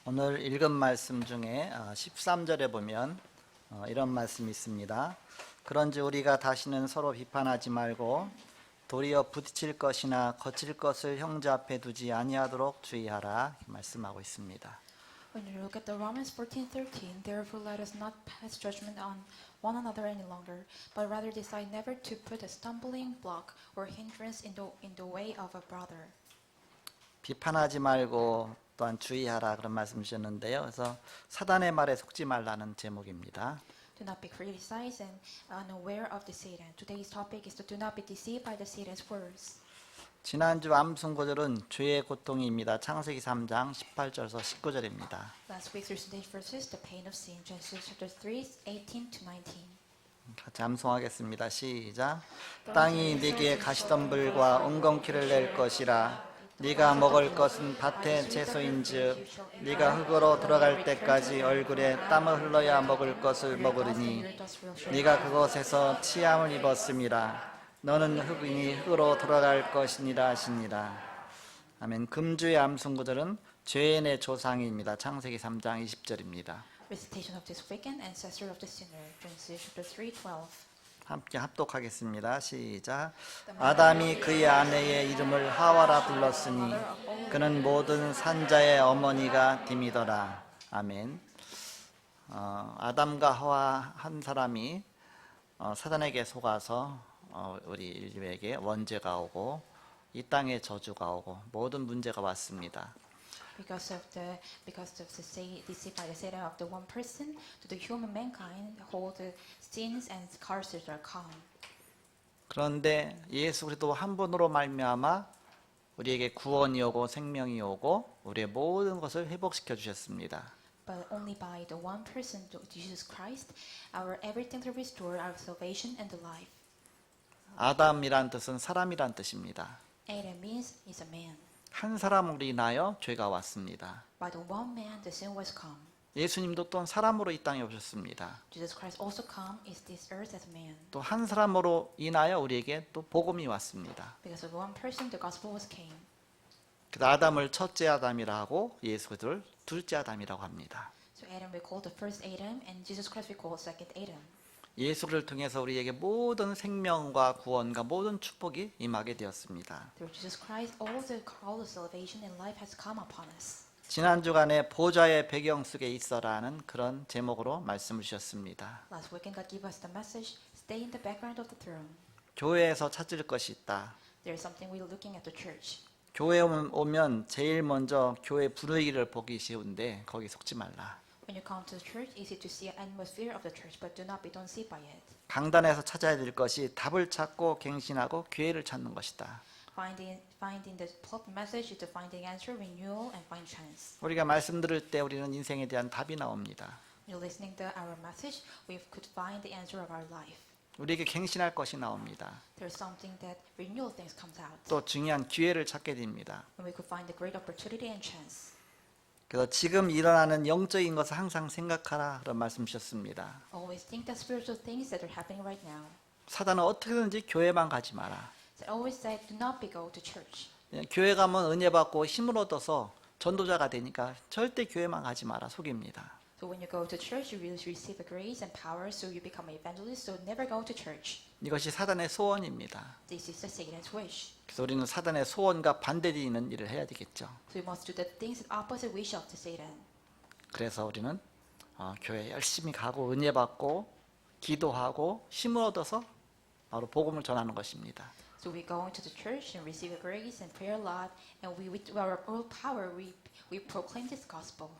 오늘 읽은 말씀 중에 13절에 보면 이런 말씀이 있습니다. 그런지 우리가 다시는 서로 비판하지 말고 도리어 부딪힐 것이나 거칠 것을 형제 앞에 두지 아니하도록 주의하라 말씀하고 있습니다. When you look at the Romans 14:13, therefore let us not pass judgment on one another any longer, but rather decide never to put a stumbling block or hindrance in the way of a brother. 비판하지 말고 또한 주의하라 그런 말씀 주셨는데요. 그래서 사단의 말에 속지 말라는 제목입니다. Do not be criticized and unaware of the Satan. Today's topic is to do not be deceived by the Satan's words. 지난주 암송 구절은 죄의 고통입니다. 창세기 3장 18절에서 19절입니다. Last week's recitation verses, the pain of sin, Genesis chapter 3, 18 to 19. 같이 암송하겠습니다. 시작. 땅이 네게 가시덤불과 웅겅퀴를 낼 것이라. 네가 먹을 것은 밭의 채소인즉 네가 흙으로 들어갈 때까지 얼굴에 땀을 흘러야 먹을 것을 먹으리니 네가 그곳에서 치함을 입었음이라. 너는 흙이니 흙으로 돌아갈 것이니라 하시니라. 아멘. 금주의 암송 구절은 죄인의 조상입니다. 창세기 3장 20절입니다. Recitation of this wicked ancestor of the sinner, Genesis chapter 3, 12. 함께 합독하겠습니다. 시작. 아담이 그의 아내의 이름을 하와라 불렀으니 그는 모든 산자의 어머니가 됨이더라. 아멘. 아담과 하와 한 사람이 사단에게 속아서 우리 인류에게 원죄가 오고 이 땅에 저주가 오고 모든 문제가 왔습니다. Because of the deceit by the Satan of the one person to the human mankind, all the sins and curses are come. 그런데 예수 그리스도 한 분으로 말미암아 우리에게 구원이 오고 생명이 오고 우리의 모든 것을 회복시켜 주셨습니다. But only by the one person, Jesus Christ, our everything to restore our salvation and the life. 아담이란 뜻은 사람이란 뜻입니다. Adam means is a man. 한 사람으로 인하여 죄가 왔습니다. By the one man, the sin was come. 예수님도 또 사람으로 이 땅에 오셨습니다. Jesus Christ also come is this earth as man. 또 한 사람으로 인하여 우리에게 또 복음이 왔습니다. Because of one person, the gospel was came. 그래서 아담을 첫째 아담이라 하고 예수 그리스도를 둘째 아담이라고 합니다. So Adam we call the first Adam, and Jesus Christ we call second Adam. 예수를 통해서 우리에게 모든 생명과 구원과 모든 축복이 임하게 되었습니다. Through Jesus Christ, all the call of salvation and life has come upon us. 지난 주간에 보좌의 배경 속에 있어라는 그런 제목으로 말씀을 주셨습니다. Last weekend, God gave us the message, stay in the background of the throne. 교회에서 찾을 것이 있다. There is something we're looking at the church. 교회에 오면 제일 먼저 교회 분위기를 보기 쉬운데 거기 속지 말라. When you come to the church, easy to see an atmosphere of the church, but do not be deceived by it. 강단에서 찾아야 될 것이 답을 찾고 갱신하고 교회를 찾는 것이다. Finding the pulpit message is to find the answer, renewal, and find chance. 우리가 말씀 들을 때 우리는 인생에 대한 답이 나옵니다. When you're listening to our message, we could find the answer of our life. 우리에게 갱신할 것이 나옵니다. There's something that renewal things comes out. 또 중요한 기회를 찾게 됩니다. And we could find the great opportunity and chance. 그래서 지금 일어나는 영적인 것을 항상 생각하라 그런 말씀 주셨습니다. Always think the spiritual things that are happening right now. 사단은 어떻게든지 교회만 가지 마라. So I always say, do not be go to church. 교회 가면 은혜 받고 힘을 얻어서 전도자가 되니까 절대 교회만 가지 마라 속입니다. So when you go to church, you really receive a grace and power, so you become an evangelist. So never go to church. 이것이 사단의 소원입니다. This is the Satan's wish. 그래서 우리는 사단의 소원과 반대되는 일을 해야 되겠죠. So we must do the things opposite wish of the Satan. 그래서 우리는 교회 열심히 가고 은혜 받고 기도하고 힘을 얻어서 바로 복음을 전하는 것입니다. So we go into the church and receive a grace and pray a lot, and with our own power we proclaim this gospel.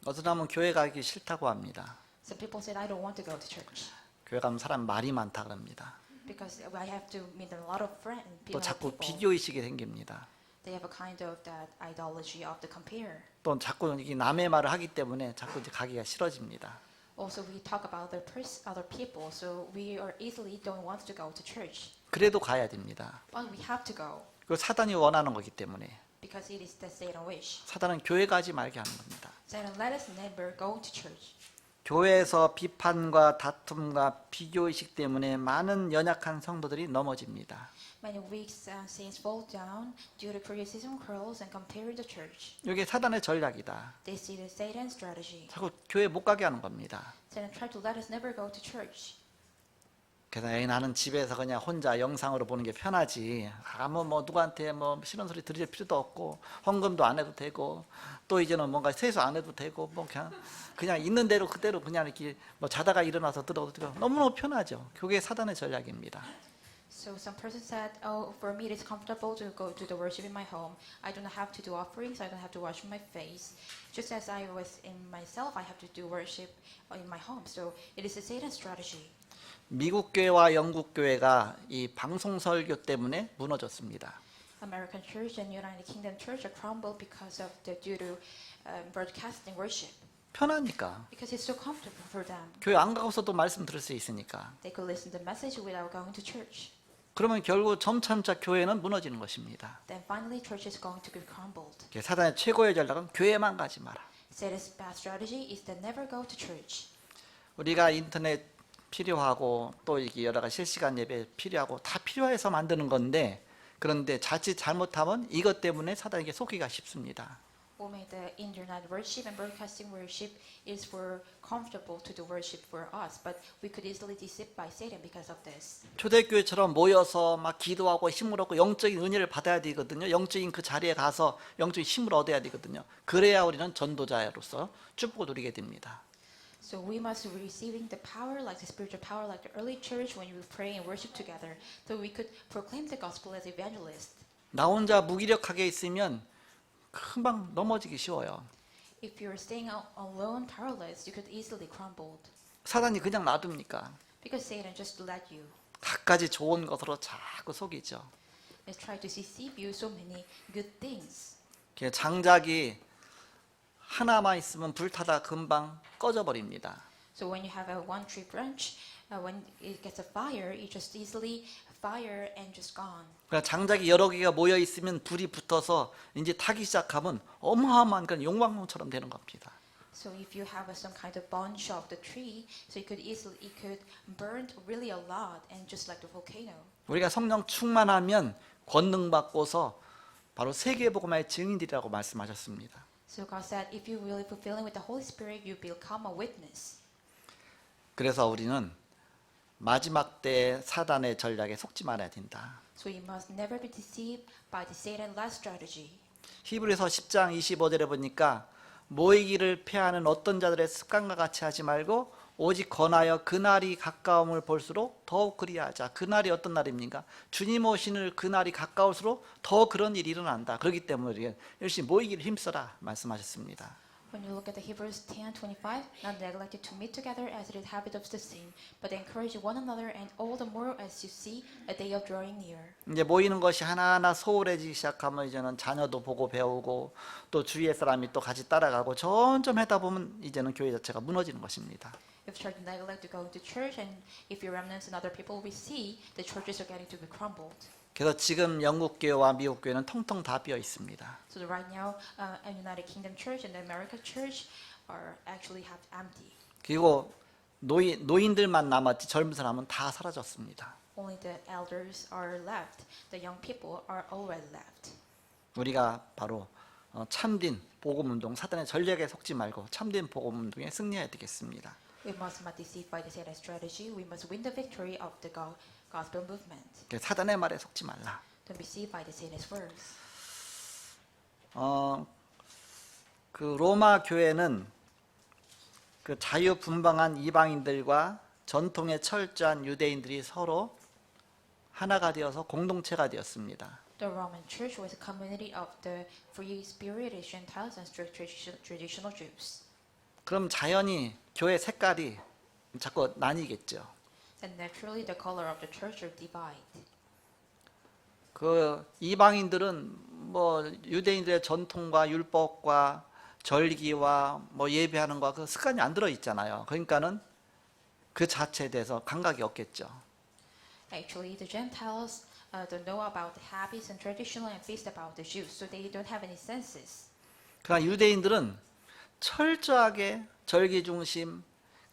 어떤 사람은 교회 가기 싫다고 합니다. Some people said I don't want to go to church 교회 가면 사람 말이 많다 그럽니다. because I have to meet a lot of friends. 또 자꾸 people. 비교의식이 생깁니다. They have a kind of that ideology of the compare. 또 자꾸 이게 남의 말을 하기 때문에 자꾸 이제 가기가 싫어집니다. Also, we talk about other people, so we are easily don't want to go to church. 그래도 가야 됩니다. But we have to go 그 사단이 원하는 거기 때문에 because it is the Satan wish. 사단은 교회 가지 말게 하는 겁니다. Satan let us never go to church. 교회에서 비판과 다툼과 비교의식 때문에 많은 연약한 성도들이 넘어집니다. Many weak saints fall down due to criticism, quarrels, and comparing the church. 이게 사단의 전략이다. They see the Satan's strategy. 자꾸 교회 못 가게 하는 겁니다. Satan tried to let us never go to church. 그래서 에이, 나는 집에서 그냥 혼자 영상으로 보는 게 편하지. 뭐 누구한테 뭐 싫은 소리 들을 필요도 없고 헌금도 안 해도 되고 또 이제는 뭔가 세수 안 해도 되고 뭐 그냥 있는 대로 그대로 그냥 이렇게 뭐 자다가 일어나서 들어도 되고 너무너무 편하죠. 그게 사단의 전략입니다. So some person said, "Oh, for me it is comfortable to go to the worship in my home. I don't have to do offerings. I don't have to wash my face. Just as I was in myself, I have to do worship in my home." So it is a Satan's strategy. 미국 교회와 영국 교회가 이 방송 설교 때문에 무너졌습니다. American Church and United Kingdom Church are crumbled because of due to broadcasting worship. 편하니까. Because it's so comfortable for them. 교회 안 가고서도 말씀 들을 수 있으니까. They could listen to the message without going to church. 그러면 결국 점차 교회는 무너지는 것입니다. Then finally, church is going to be crumbled. 사단의 최고의 전략은 교회만 가지 마라. Satan's bad strategy is to never go to church. 우리가 인터넷 필요하고 또 이게 여러 가지 실시간 예배 필요하고 다 필요해서 만드는 건데 그런데 자칫 잘못하면 이것 때문에 사단에게 속기가 쉽습니다. We made the internet worship and broadcasting worship is for comfortable to do worship for us, but we could easily deceived by Satan because of this. 초대교회처럼 모여서 막 기도하고 힘을 얻고 영적인 은혜를 받아야 되거든요. 영적인 그 자리에 가서 영적인 힘을 얻어야 되거든요. 그래야 우리는 전도자로서 축복을 누리게 됩니다. So we must be receiving the power, like the spiritual power, like the early church when we pray and worship together, so we could proclaim the gospel as evangelists. 나 혼자 무기력하게 있으면 금방 넘어지기 쉬워요. If you're staying alone, powerless, you could easily crumble. 사단이 그냥 놔둡니까? Because Satan just let you. 갖가지 좋은 것으로 자꾸 속이죠. He's trying to deceive you so many good things. 장작이 하나만 있으면 불타다 금방 꺼져버립니다. So when you have a one tree branch, when it gets a fire, it just easily fire and just gone. 그러니까 장작이 여러 개가 모여 있으면 불이 붙어서 이제 타기 시작하면 어마어마한 그런 용광로처럼 되는 겁니다. So if you have some kind of bunch of the tree, so it could burn really a lot and just like the volcano. 우리가 성령 충만하면 권능 받고서 바로 세계복음화의 증인들이라고 말씀하셨습니다. So God said, if you really fulfilling with the Holy Spirit, you become a witness. 그래서 우리는 마지막 때 사단의 전략에 속지 말아야 된다. So you must never be deceived by the Satan's last strategy. 히브리서 10장 25절에 보니까 모이기를 패하는 어떤 자들의 습관과 같이 하지 말고 오직 권하여 그날이 가까움을 볼수록 더욱 그리하자. 그날이 어떤 날입니까? 주님 오시는 그날이 가까울수록 더 그런 일이 일어난다. 그렇기 때문에 우리가 열심히 모이기를 힘써라 말씀하셨습니다. When you look at the Hebrews 10:25, not neglected to meet together as it is habit of the same, but encourage one another, and all the more as you see a day of drawing near. 이제 모이는 것이 하나하나 소홀해지기 시작하면 이제는 자녀도 보고 배우고 또 주위의 사람이 또 같이 따라가고 점점 하다 보면 이제는 교회 자체가 무너지는 것입니다. If church neglect to go to church, and if your remnants and other people we see, the churches are getting to be crumbled. 그래서 지금 영국 교회와 미국 교회는 텅텅 다 비어 있습니다. So right now, United Kingdom Church and the American Church are actually have empty. 그리고 노인들만 남았지 젊은 사람은 다 사라졌습니다. Only the elders are left. The young people are already left. 우리가 바로 참된 복음운동, 사단의 전략에 속지 말고 참된 복음운동에 승리해야 되겠습니다. We must not deceive by the Satan's strategy. We must win the victory of the gospel movement. 사단의 말에 속지 말라. Don't be deceived by the Satan's words. 그 로마 교회는 그 자유분방한 이방인들과 전통에 철저한 유대인들이 서로 하나가 되어서 공동체가 되었습니다. The Roman Church was a community of the free-spirited Gentiles and strict traditional Jews. 그럼 자연히 교회 색깔이 자꾸 나뉘겠죠. And naturally, the color of the church are divide. 그 이방인들은 뭐 유대인들의 전통과 율법과 절기와 뭐 예배하는 거 그 습관이 안 들어 있잖아요. 그러니까는 그 자체에 대해서 감각이 없겠죠. Actually, the Gentiles don't know about the habits and traditional and feast about the Jews, so they don't have any senses. 그러나 유대인들은 철저하게 절기 중심,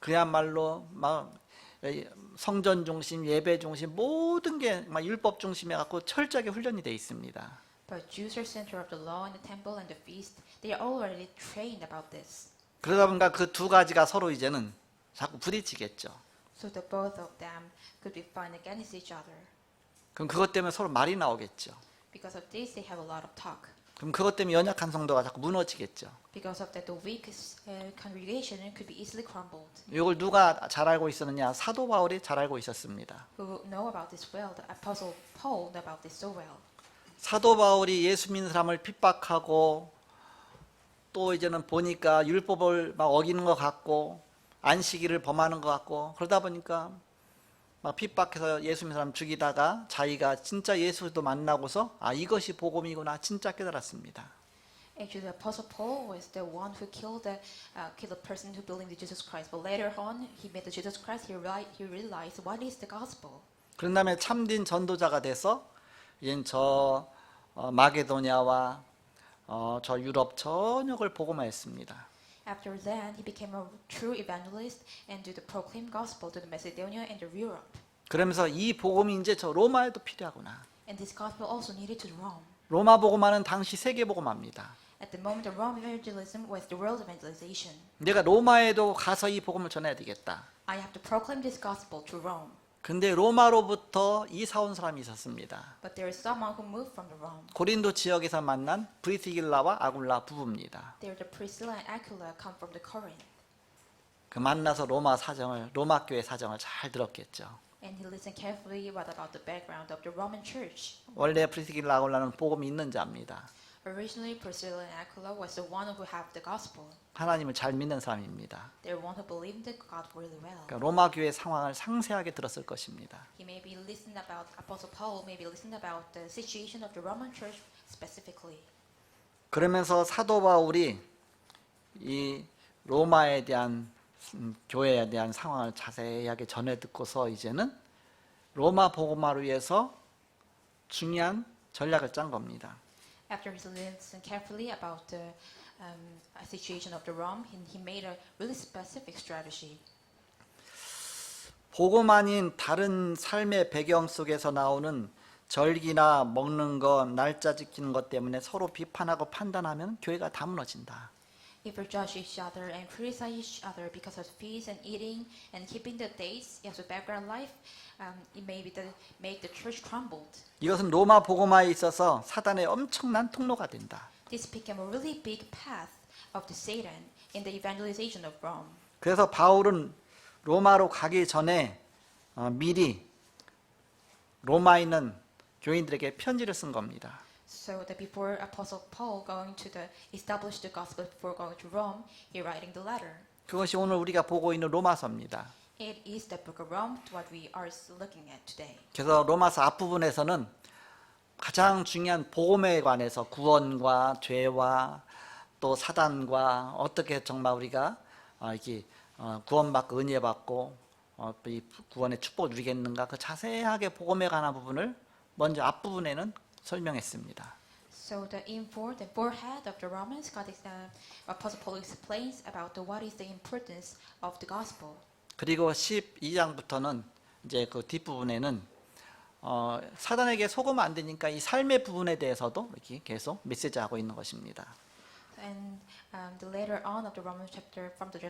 그야말로 막 성전 중심, 예배 중심 모든 게 막 율법 중심해 갖고 철저하게 훈련이 돼 있습니다. But Jews are center of the law and the temple and the feast. They are already trained about this. 그러다 보니까 그 두 가지가 서로 이제는 자꾸 부딪히겠죠. So the both of them could be fought against each other. 그럼 그것 때문에 서로 말이 나오겠죠. Because of this, they have a lot of talk. 그럼 그것 때문에 연약한 성도가 자꾸 무너지겠죠. Because of that, the weak congregation could be easily crumbled. 이걸 누가 잘 알고 있었느냐? 사도 바울이 잘 알고 있었습니다. Who know about this well? The Apostle Paul knew about this so well. 사도 바울이 예수 믿는 사람을 핍박하고 또 이제는 보니까 율법을 막 어기는 것 같고 안식일을 범하는 것 같고 그러다 보니까 막 핍박해서 예수 믿는 사람 죽이다가 자기가 진짜 예수도 만나고서 아 이것이 복음이구나 진짜 깨달았습니다. Actually, the Apostle Paul was the one who killed the person who believed in Jesus Christ. But later on, he met the Jesus Christ. He realized what is the gospel. 그런 다음에 참된 전도자가 돼서 이제 저 마게도냐와 저 유럽 전역을 복음화했습니다. After that, he became a true evangelist and did the proclaim gospel to the Macedonia and the Europe. 그러면서 이 복음이 이제 저 로마에도 필요하구나. And this gospel also needed to Rome. 로마 복음화는 당시 세계 복음화입니다. At the moment, the Rome evangelism was the world evangelization. 내가 로마에도 가서 이 복음을 전해야 되겠다. I have to proclaim this gospel to Rome. 근데 로마로부터 이사 온 사람이 있었습니다. But there is someone who moved from the Rome. 고린도 지역에서 만난 브리스길라와 아굴라 부부입니다. They are the Priscilla and Aquila come from the Corinth. 그 만나서 로마 교회 사정을 잘 들었겠죠. And he listened carefully about the background of the Roman church. 원래 브리스길라 아굴라는 복음이 있는 자입니다. Originally, Priscilla and Aquila was the one who have the gospel. 하나님을 잘 믿는 사람입니다. They're one who believed the God really well. 그러니까 로마 교회 상황을 상세하게 들었을 것입니다. He maybe listened about Apostle Paul, maybe listened about the situation of the Roman church specifically. 그러면서 사도 바울이 이 로마에 대한 교회에 대한 상황을 자세하게 전해 듣고서 이제는 로마 복음화를 위해서 중요한 전략을 짠 겁니다. After he listened carefully about the situation of the Rome, he made a really specific strategy. 복음 아닌 다른 삶의 배경 속에서 나오는 절기나 먹는 것, 날짜 지키는 것 때문에 서로 비판하고 판단하면 교회가 다 무너진다. If we judge each other and criticize each other because of feast and eating and keeping the dates as a background life, it may make the church crumbled. 이것은 로마 복음화에 있어서 사단의 엄청난 통로가 된다. This became a really big path of the Satan in the evangelization of Rome. 그래서 바울은 로마로 가기 전에 미리 로마에 있는 교인들에게 편지를 쓴 겁니다. So that before Apostle Paul going to establish the gospel before going to Rome, he writing the letter. 그것이 오늘 우리가 보고 있는 로마서입니다. It is the book of Rome, what we are looking at today. 그래서 로마서 앞부분에서는 가장 중요한 복음에 관해서 구원과 죄와 또 사단과 어떻게 정말 우리가 이렇게 구원받고 은혜받고 이 구원의 축복을 누리겠는가 그 자세하게 복음에 관한 부분을 먼저 앞부분에는 설명했습니다. So the forehead of the Romans, Apostle Paul explains about what is the importance of the gospel. 그리고 12장부터는 이제 그 뒷부분에는 사단에게 속으면 안 되니까 이 삶의 부분에 대해서도 이렇게 계속 메시지하고 있는 것입니다. And the later on of the Romans chapter, from the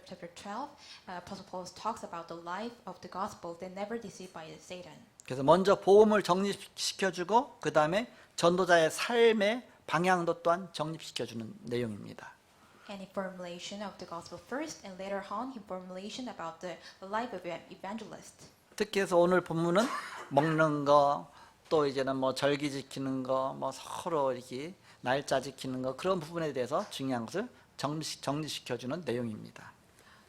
chapter 12, Apostle Paul talks about the life of the gospel. They never deceived by Satan. 그래서 먼저 복음을 정립시켜주고 그 다음에 전도자의 삶의 방향도 또한 정립시켜주는 내용입니다. And formulation of the gospel first, and later on, formulation about the life of an evangelist. 특히 해서 오늘 본문은 먹는 거, 또 이제는 뭐 절기 지키는 거, 뭐 서로 이렇게 날짜 지키는 거 그런 부분에 대해서 중요한 것을 정리시켜주는 내용입니다.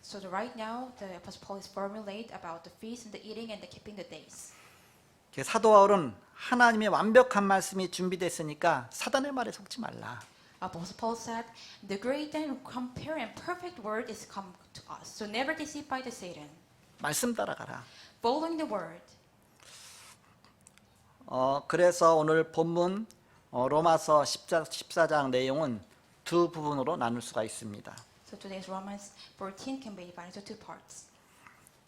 So right now, the Apostle Paul is formulate about the feast and the eating and the keeping the days. 사도 바울은 하나님의 완벽한 말씀이 준비됐으니까 사단의 말에 속지 말라. Apostle Paul said, "The great and compare and perfect word is come to us. So never deceived by the Satan. 말씀 따라가라. Following the word." 그래서 오늘 본문 로마서 14장 내용은 두 부분으로 나눌 수가 있습니다. So today's Romans 14 can be divided into two parts.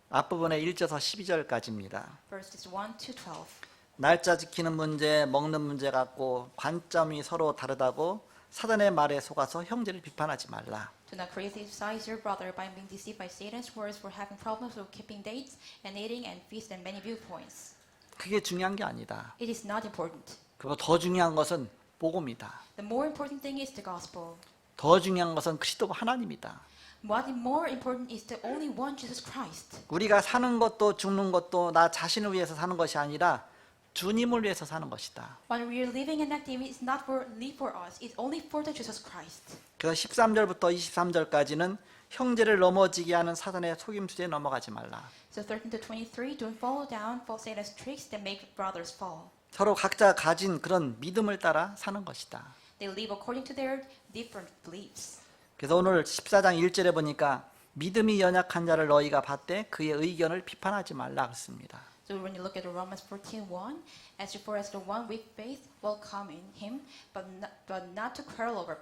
앞부분에 1절에서 12절까지입니다. Verses 1 to 12. 날짜 지키는 문제, 먹는 문제 갖고 관점이 서로 다르다고 사단의 말에 속아서 형제를 비판하지 말라. Do not criticize your brother by being deceived by Satan's words for having problems with keeping dates and eating and feast and many viewpoints. 그게 중요한 게 아니다. It is not important. 그리고 더 중요한 것은 복음이다. The more important thing is the gospel. 더 중요한 것은 그리스도가 하나님이다. What is more important is the only one, Jesus Christ. 우리가 사는 것도 죽는 것도 나 자신을 위해서 사는 것이 아니라 주님을 위해서 사는 것이다. What we are living and acting is not for live for us. It's only for the Jesus Christ. 그래서 13절부터 23절까지는 형제를 넘어지게 하는 사단의 속임수에 넘어가지 말라. So 13 to 23, don't follow down for Satan's tricks that make brothers fall. 서로 각자 가진 그런 믿음을 따라 사는 것이다. They live according to their different beliefs. 그래서 오늘 14장 1절에 보니까 믿음이 연약한 자를 너희가 봤되 그의 의견을 비판하지 말라 그랬습니다. So when you look at Romans 14:1, as for as the one with faith welcome in him, but not to quarrel over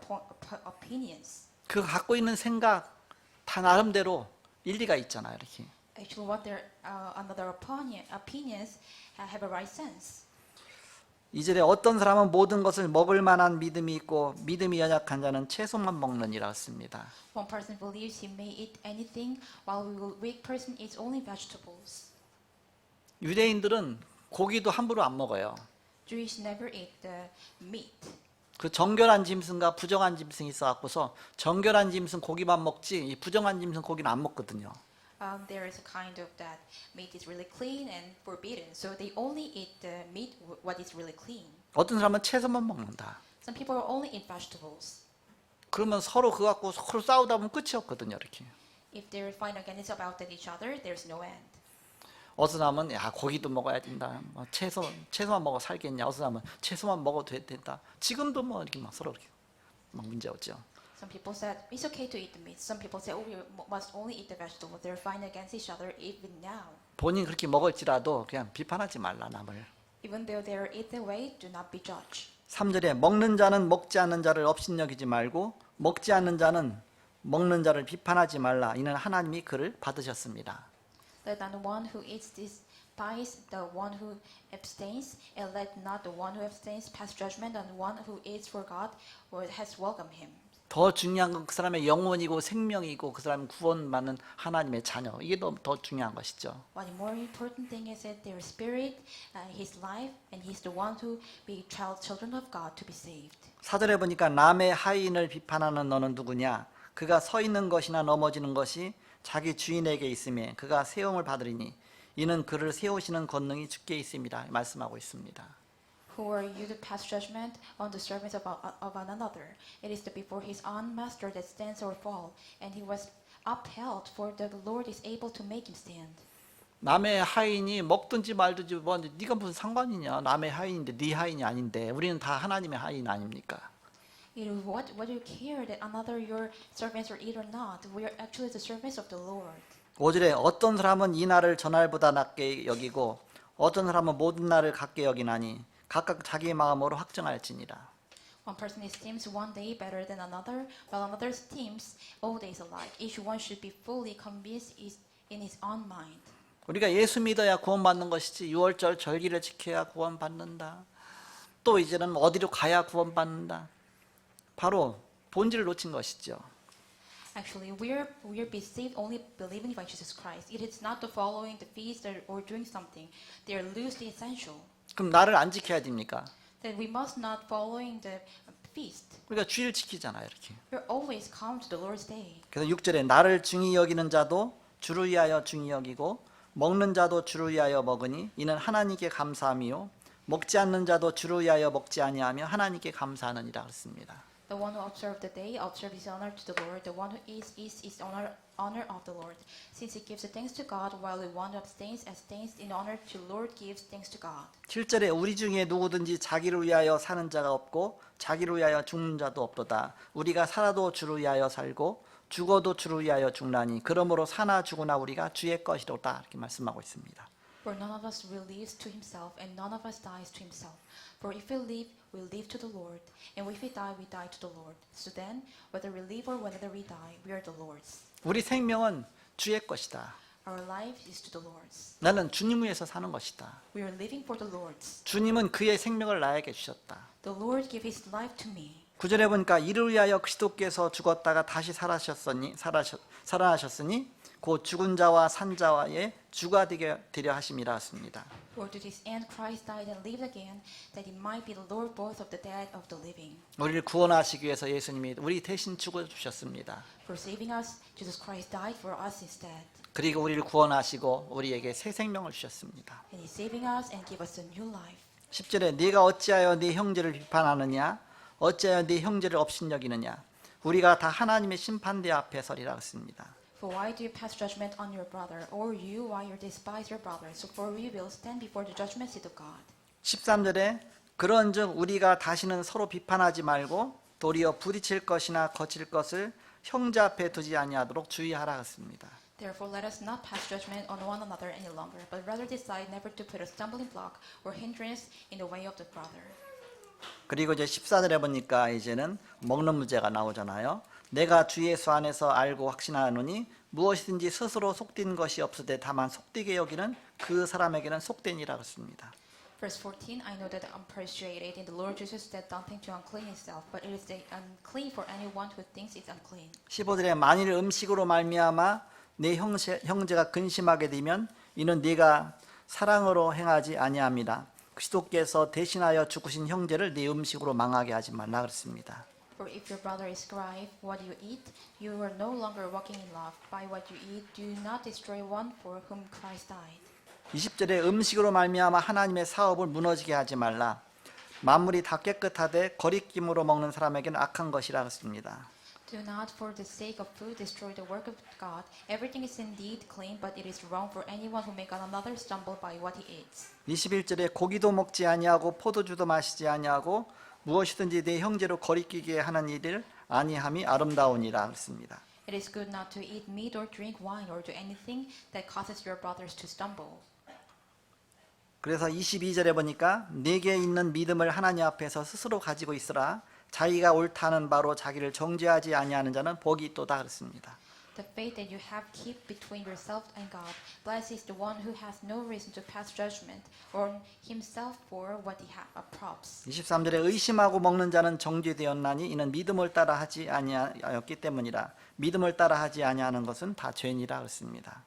opinions. 그 갖고 있는 생각 다 나름대로 일리가 있잖아요, 이렇게. Actually, what their another opinions have a right sense. 이절에 어떤 사람은 모든 것을 먹을 만한 믿음이 있고 믿음이 연약한 자는 채소만 먹느니라 했습니다. One person believes he may eat anything, while the weak person eats only vegetables. 유대인들은 고기도 함부로 안 먹어요. Jews never eat the meat. 그 정결한 짐승과 부정한 짐승이 있어갖고서 정결한 짐승 고기만 먹지 이 부정한 짐승 고기는 안 먹거든요. There is a kind of that meat is really clean and forbidden, so they only eat the meat what is really clean. 어떤 사람은 채소만 먹는다. Some people only eat vegetables. 그러면 서로 그거 갖고 서로 싸우다 보면 끝이 없거든요, 이렇게. If they fight against about each other, there's no end. 어떤 사람은 야 고기도 먹어야 된다. 뭐 채소만 먹어 살겠냐. 어떤 사람은 채소만 먹어도 된다. 지금도 뭐 이렇게 막 서로 이렇게 막 문제 없죠. Some people said it's okay to eat the meat. Some people say, oh, we must only eat the vegetable. They're fighting against each other even now. 본인 그렇게 먹을지라도 그냥 비판하지 말라 남을. Even though they eat their way, do not be judged. 3절에 먹는 자는 먹지 않는 자를 업신여기지 말고 먹지 않는 자는 먹는 자를 비판하지 말라. 이는 하나님이 그를 받으셨습니다. Let not the one who eats despise the one who abstains, and let not the one who abstains pass judgment on the one who eats for God or has welcomed him. 더 중요한 건 그 사람의 영혼이고 생명이고 그 사람 구원받는 하나님의 자녀. 이게 더 중요한 것이죠. What the more important thing is that their spirit, his life, and he's the one who be children of God to be saved. 4절에 보니까 남의 하인을 비판하는 너는 누구냐? 그가 서 있는 것이나 넘어지는 것이 자기 주인에게 있으며 그가 세움을 받으리니 이는 그를 세우시는 권능이 주께 있습니다. 말씀하고 있습니다. Who are you to pass judgment on the servants of another? It is before his own master that stands or fall, and he was upheld, for the Lord is able to make him stand. 남의 하인이 먹든지 말든지 뭐 네가 무슨 상관이냐? 남의 하인인데 네 하인이 아닌데 우리는 다 하나님의 하인 아닙니까? What do you care that another your servants or eat or not? We are actually the servants of the Lord. 5절에 어떤 사람은 이 날을 저날보다 낮게 여기고 어떤 사람은 모든 날을 같게 여기나니 각각 자기 마음으로 확정할지니라. One person esteems one day better than another, while another esteems all days alike. Each one should be fully convinced in his own mind. 우리가 예수 믿어야 구원받는 것이지 6월절 절기를 지켜야 구원받는다. 또 이제는 어디로 가야 구원받는다. 바로 본질을 놓친 것이죠. Actually, we're be saved only believing by Jesus Christ. It is not the following the feast or doing something. They are lose the essential. 그럼 나를 안 지켜야 됩니까? That we must not following the feast. 우리가 주일 지키잖아요, 이렇게. We're always come to the Lord's day. 그래서 6절에 나를 중히 여기는 자도 주를 위하여 중히 여기고 먹는 자도 주를 위하여 먹으니 이는 하나님께 감사함이요 먹지 않는 자도 주를 위하여 먹지 아니하며 하나님께 감사하느니라 그랬습니다. The one who observes the day observes his honor to the Lord. The one who eats his honor of the Lord. Since he gives thanks to God, while the one who abstains in honor to the Lord gives thanks to God. 7절에 우리 중에 누구든지 자기를 위하여 사는 자가 없고 자기를 위하여 죽는 자도 없도다. 우리가 살아도 주를 위하여 살고 죽어도 주를 위하여 죽나니 그러므로 사나 죽으나 우리가 주의 것이로다. 이렇게 말씀하고 있습니다. For none of us will live to himself, and none of us dies to himself. For if we live, we live to the Lord, and if we die to the Lord. So then, whether we live or whether we die, we are the Lord's. 우리 생명은 주의 것이다. Our life is to the Lord's. 나는 주님 위해서 사는 것이다. We are living for the Lord's. 주님은 그의 생명을 나에게 주셨다. The Lord gave his life to me. 9절에 보니까 이를 위하여 그리스도께서 죽었다가 다시 살아나셨으니 곧 죽은 자와 산 자와의 주가 되려 하심이라 했습니다. For to this end Christ died and lived again, that he might be the Lord both of the dead of the living. 우리를 구원하시기 위해서 예수님이 우리 대신 죽어 주셨습니다. For saving us, Jesus Christ died for us instead. 그리고 우리를 구원하시고 우리에게 새 생명을 주셨습니다. And he's saving us and give us a new life. 10절에 네가 어찌하여 네 형제를 비판하느냐 어찌하여 네 형제를 업신여기느냐 우리가 다 하나님의 심판대 앞에 서리라 했습니다. For why do you pass judgment on your brother, or you why you despise your brother? So for we will stand before the judgment seat of God. 13절에 그런즉 우리가 다시는 서로 비판하지 말고 도리어 부딪힐 것이나 거칠 것을 형제 앞에 두지 아니하도록 주의하라 했습니다. Therefore let us not pass judgment on one another any longer, but rather decide never to put a stumbling block or hindrance in the way of the brother. 그리고 이제 14절에 보니까 이제는 먹는 문제가 나오잖아요. 내가 주 예수 안에서 알고 확신하노니 무엇이든지 스스로 속된 것이 없으되 다만 속되게 여기는 그 사람에게는 속되니라 했습니다. Verse 14, I know that I'm persuaded in the Lord Jesus that nothing to unclean itself, but it is unclean for anyone who thinks it's unclean. 15절에 만일 음식으로 말미암아 내 형제가 근심하게 되면 이는 네가 사랑으로 행하지 아니함이라. 그리스도께서 대신하여 죽으신 형제를 네 음식으로 망하게 하지 말라 그랬습니다. For if your brother is scribe, what you eat, you are no longer walking in love. By what you eat, do not destroy one for whom Christ died. 20절에 음식으로 말미암아 하나님의 사업을 무너지게 하지 말라. 만물이 다 깨끗하되 거리낌으로 먹는 사람에게는 악한 것이라 했습니다. Do not for the sake of food destroy the work of God. Everything is indeed clean, but it is wrong for anyone who make another stumble by what he eats. 21절에 고기도 먹지 아니하고 포도주도 마시지 아니하고 무엇이든지 내 형제로 거리끼게 하는 일을 아니함이 아름다우니라 했습니다. It is good not to eat meat or drink wine or do anything that causes your brothers to stumble. 그래서 22절에 보니까 내게 있는 믿음을 하나님 앞에서 스스로 가지고 있으라. 자기가 옳다는 바로 자기를 정죄하지 아니하는 자는 복이 있도다 그랬습니다. The faith that you have keep between yourself and God. Blessed is the one who has no reason to pass judgment on himself for what he approves. 23절에 의심하고 먹는 자는 정죄되었나니 이는 믿음을 따라 하지 아니하였기 때문이라. 믿음을 따라 하지 아니하는 것은 다 죄니라 그랬습니다.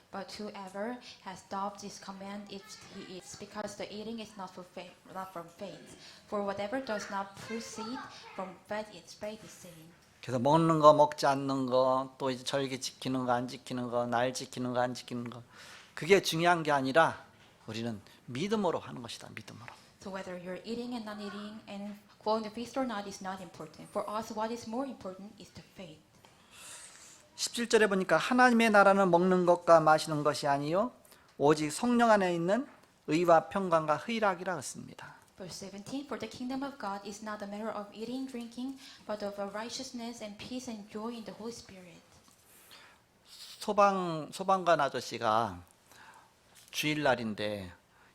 But whoever has stopped this command if he eats, because the eating is not from faith. For whatever does not proceed from faith is sin. 그래서 먹는 거 먹지 않는 거 또 이제 절기 지키는 거 안 지키는 거 날 지키는 거 안 지키는 거 그게 중요한 게 아니라 우리는 믿음으로 하는 것이다. 믿음으로. So whether you're eating and not eating and following the feast or not is not important. For us, what is more important is the faith. 17절에 보니까 하나님의 나라는 먹는 것과 마시는 것이 아니요 오직 성령 안에 있는 의와 평강과 희락이라 했습니다. Verse 17, for the kingdom of God is not a matter of eating, drinking, but of righteousness and peace and joy in the Holy Spirit. 소방관 아저씨가 주일날인데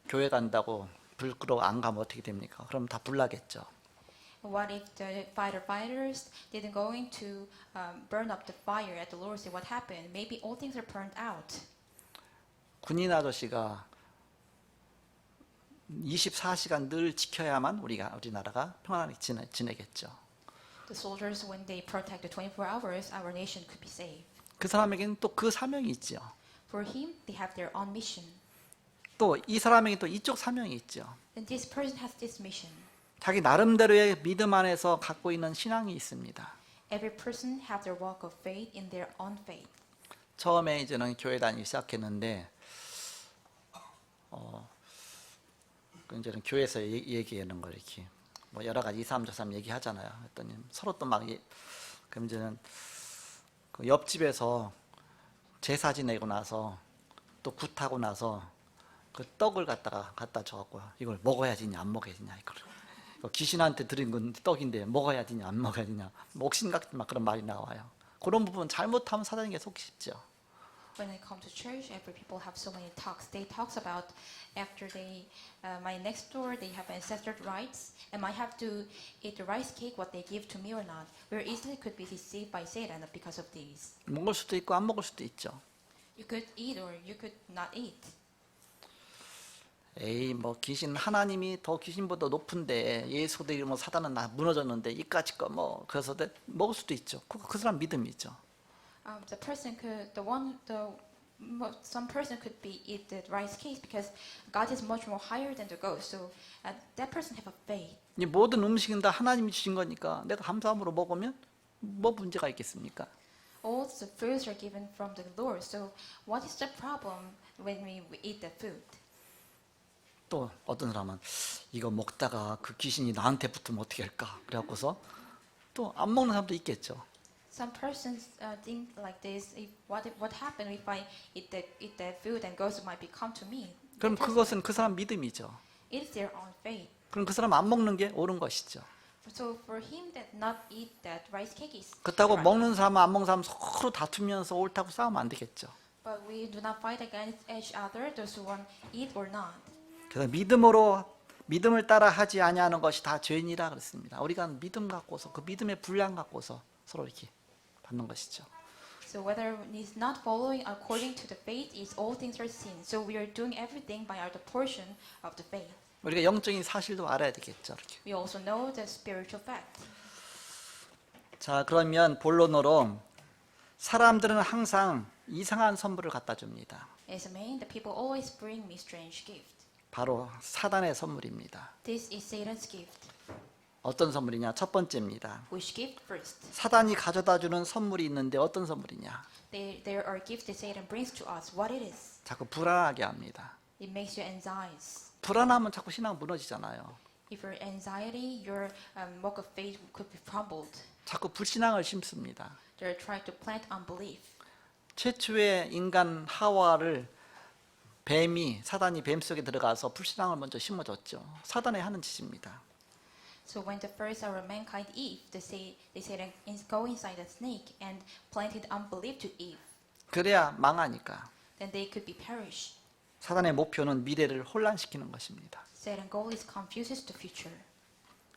교회 간다고 불 끄러 안 가면 어떻게 됩니까? 그럼 다 불나겠죠. What if the firefighters didn't going to burn up the fire at the Lord's Day? What happened? Maybe all things are burned out. 군인 아저씨가 24시간 늘 지켜야만 우리나라가 평안하게 지내겠죠. The soldiers, when they protect the 24 hours, our nation could be saved. 그 사람에게는 또 그 사명이 있죠. For him, they have their own mission. 또 이 사람에게 또 이쪽 사명이 있죠. And this person has this mission. 자기 나름대로의 믿음 안에서 갖고 있는 신앙이 있습니다. Every person have their walk of faith in their own faith. 처음에 이제는 교회 다니기 시작했는데 이제는 교회에서 얘기하는 거 이렇게 뭐 여러 가지 2, 3, 4, 3 얘기하잖아요. 했더니 서로 또 막 그럼 이제는 그 옆집에서 제사 지내고 나서 또 굿하고 나서 그 떡을 갖다 줘갖고 이걸 먹어야 되냐 안 먹어야 되냐 이거 귀신한테 드린 건 떡인데 먹어야 되냐 안 먹어야 되냐 옥신 같은 막 그런 말이 나와요. 그런 부분 잘못하면 사단에게 속기 쉽죠. When I come to church, every people have so many talks. They talks about after they, my next door, they have ancestral rites. Am I have to eat the rice cake, what they give to me or not? Very easily could be deceived by Satan because of these. 먹을 수도 있고 안 먹을 수도 있죠. You could eat or you could not eat. 에이 뭐 귀신 하나님이 더 귀신보다 높은데 예수도 뭐 사단은 나 무너졌는데 이까짓 거 뭐 그래서 먹을 수도 있죠. 그 사람 믿음이죠. The person could, some person could be eat the rice cake because God is much more higher than the ghost. So that person have a faith. 이 모든 음식은 다 하나님이 주신 거니까 내가 감사함으로 먹으면 뭐 문제가 있겠습니까? All the foods are given from the Lord. So what is the problem when we eat the food? 또 어떤 사람은 이거 먹다가 그 귀신이 나한테 붙으면 어떻게 할까? 그래갖고서 또 안 먹는 사람도 있겠죠. Some persons think like this. What happened if I eat that food and ghosts might become to me? 그럼 그것은 그 사람 믿음이죠. It is their own faith. 그럼 그 사람 안 먹는 게 옳은 것이죠. So for him that not eat that rice cake is 그렇다고 right. 먹는 사람 안 먹는 사람 서로 다투면서 옳다고 싸우면 안 되겠죠. But we do not fight against each other. Those who want eat or not. 그래서 믿음을 따라 하지 아니하는 것이 다 죄인이라 그랬습니다. 우리가 믿음 갖고서 그 믿음의 분량 갖고서 서로 이렇게 받는 것이죠. So whether is not following according to the faith is all things are sin. So we are doing everything by our portion of the faith. 우리가 영적인 사실도 알아야 되겠죠. 이렇게. We also know the spiritual fact. 자, 그러면 본론으로 사람들은 항상 이상한 선물을 갖다 줍니다. As a man, the people always bring me strange gift. 바로 사단의 선물입니다. This is Satan's gift. 어떤 선물이냐? 첫 번째입니다. Which gift first? 사단이 가져다 주는 선물이 있는데 어떤 선물이냐? There are gifts that Satan brings to us. What it is? 자꾸 불안하게 합니다. It makes you anxious. 불안하면 자꾸 신앙 무너지잖아요. If you're anxiety, your walk of faith could be crumbled. 자꾸 불신앙을 심습니다. They're trying to plant unbelief. 최초의 인간 하와를 사단이 뱀 속에 들어가서 불신앙을 먼저 심어줬죠. 사단이 하는 짓입니다. So when the first our mankind Eve, they Satan go inside the snake and planted unbelief to Eve. 그래야 망하니까. Then they could be perished. 사단의 목표는 미래를 혼란시키는 것입니다. Satan's goal is confuses the future.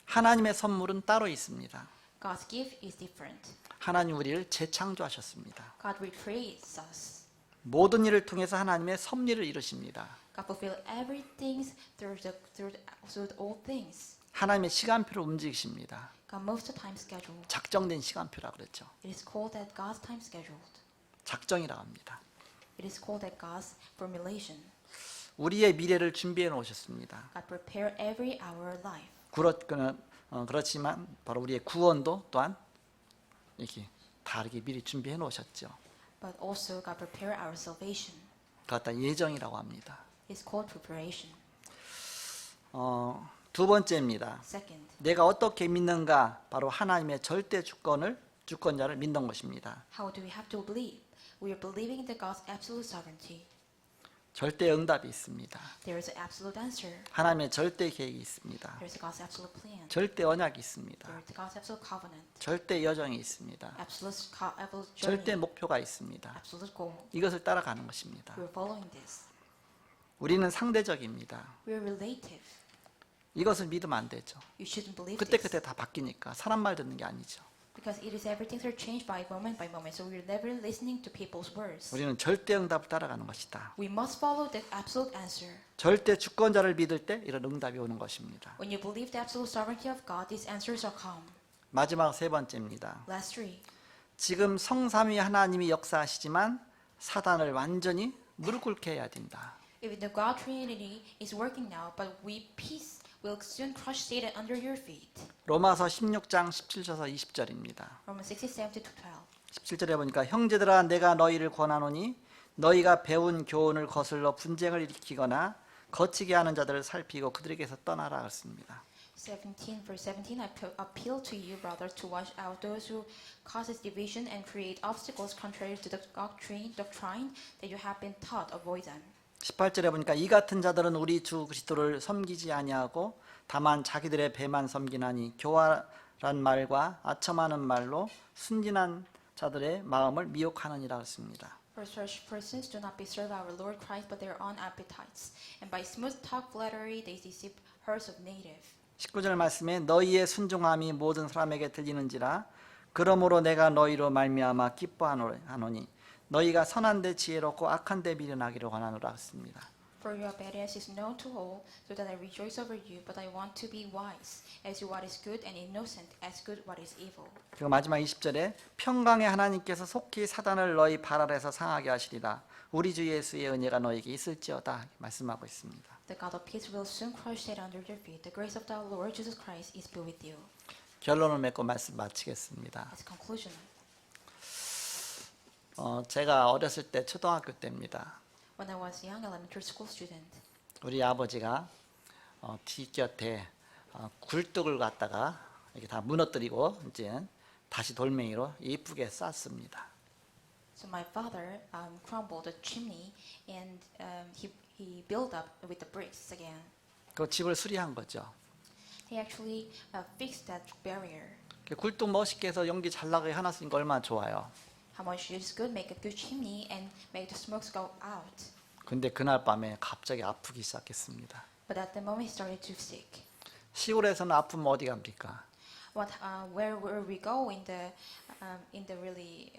하나님의 선물은 따로 있습니다. God's gift is different. 하나님 우리를 재창조하셨습니다. God recreates us. 모든 일을 통해서 하나님의 섭리를 이루십니다. God fulfill everything through all things. 하나님의 시간표를 움직이십니다. God moves the time schedule. 작정된 시간표라 그랬죠. It is called that God's time scheduled. 작정이라고 합니다. It is called that God's formulation. 우리의 미래를 준비해 놓으셨습니다. God prepare every our life. 그렇지만 바로 우리의 구원도 또한 이렇게 다르게 미리 준비해 놓으셨죠. But also God prepare our salvation. 그것 다 예정이라고 합니다. It's called preparation. 두 번째입니다. Second, 내가 어떻게 믿는가? 바로 하나님의 절대 주권자를 믿는 것입니다. how do we have to believe? We are believing in the God's absolute sovereignty. 절대 응답이 있습니다. There is an absolute answer. 하나님의 절대 계획이 있습니다. There is a God's absolute plan. 절대 언약이 있습니다. There is a God's absolute covenant. 절대 여정이 있습니다. Absolute journey. 절대 목표가 있습니다. Absolute goal. 이것을 따라가는 것입니다. We are following this. 우리는 상대적입니다. We are relative. 이것을 믿으면 안 되죠. You shouldn't believe 그때 this. 다 바뀌니까 사람 말 듣는 게 아니죠. Because it is everything are changed by moment. So we are never listening to people's words. 우리는 절대 응답을 따라가는 것이다. We must follow the absolute answer. 절대 주권자를 믿을 때 이런 응답이 오는 것입니다. When you believe the absolute sovereignty of God, these answers are come. 마지막 세 번째입니다. Last three. 지금 성삼위 하나님이 역사하시지만 사단을 완전히 무릎 꿇게 해야 된다. Even the God Trinity is working now, but we peace will soon crush Satan under your feet. 로마서 16장 17절에서 20절입니다. Romans 6:7-12. 17절에 보니까 형제들아 내가 너희를 권하노니 너희가 배운 교훈을 거슬러 분쟁을 일으키거나 거치게 하는 자들을 살피고 그들에게서 떠나라 했습니다. 17 verse 17. I appeal to you, brothers, to watch out those who causes division and create obstacles contrary to the doctrine that you have been taught. Avoid them. 18절에 보니까 이 같은 자들은 우리 주 그리스도를 섬기지 아니하고 다만 자기들의 배만 섬기나니 교활한 말과 아첨하는 말로 순진한 자들의 마음을 미혹하느니라 했습니다. For such persons do not serve our Lord Christ but their own appetites, and by smooth talk flattery they deceive herds of native. 19절 말씀에 너희의 순종함이 모든 사람에게 들리는지라 그러므로 내가 너희로 말미암아 기뻐하노니 너희가 선한데 지혜롭고 악한데 미련하기를 원하노라 했습니다. For your obedience is known to all, so that I rejoice over you, but I want to be wise, as to what is good, and innocent, as good what is evil. 그리고 마지막 20절에 평강의 하나님께서 속히 사단을 너희 발 아래서 상하게 하시리라 우리 주 예수의 은혜가 너희에게 있을지어다 말씀하고 있습니다. The God of peace will soon crush Satan under your feet. The grace of the Lord Jesus Christ is be with you. 결론을 맺고 말씀 마치겠습니다. As conclusion, 제가 어렸을 때 초등학교 때입니다. when I was a young elementary school student, 우리 아버지가 뒷곁에 굴뚝을 갖다가 이렇게 다 무너뜨리고 이제 다시 돌멩이로 이쁘게 쌌습니다. so my father crumbled the chimney and he built up with the bricks again. 그 집을 수리한 거죠. He actually fixed that barrier. 굴뚝 멋있게 해서 연기 잘 나가게 해놨으니까 얼마나 좋아요. How much it is good, make a good chimney and make the smokes go out. 근데 그날 밤에 갑자기 아프기 시작했습니다. But at the moment he started to sick. 시골에서는 아프면 어디 갑니까? Where will we go in the really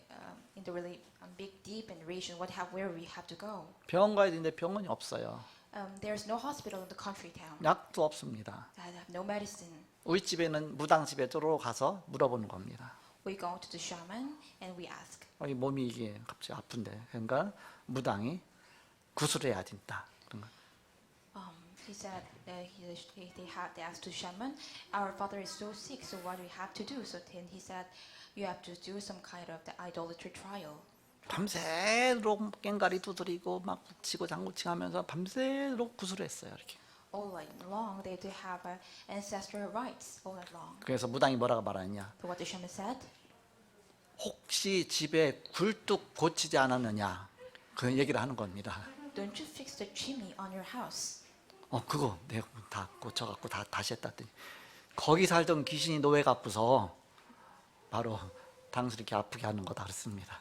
big deep and region? Where we have to go? 병원 가야 되는데 병원이 없어요. There's no hospital in the country town. 약도 없습니다. I have no medicine. 우리 집에는 무당집에 쪼로 가서 물어보는 겁니다. We go to the shaman and we ask. 이 몸이 이게 갑자기 아픈데 그러니까 무당이 구술해야 된다. 그런 거. He said they asked to shaman, our father is so sick, so what do we have to do? So then he said, you have to do some kind of the idolatry trial. 밤새도록 깽가리 두드리고 막 치고 장구치고 하면서 밤새도록 구술했어요. 이렇게. All night long, they do have ancestral rites all night long. 그래서 무당이 뭐라고 말하느냐? So what the shaman said? 혹시 집에 굴뚝 고치지 않았느냐? 그 얘기를 하는 겁니다. Don't you fix the chimney on your house? 그거 내가 다 고쳐갖고 다시 했다 했더니 거기 살던 귀신이 노예 갚고서 바로 당신 이렇게 아프게 하는 거다 그랬습니다.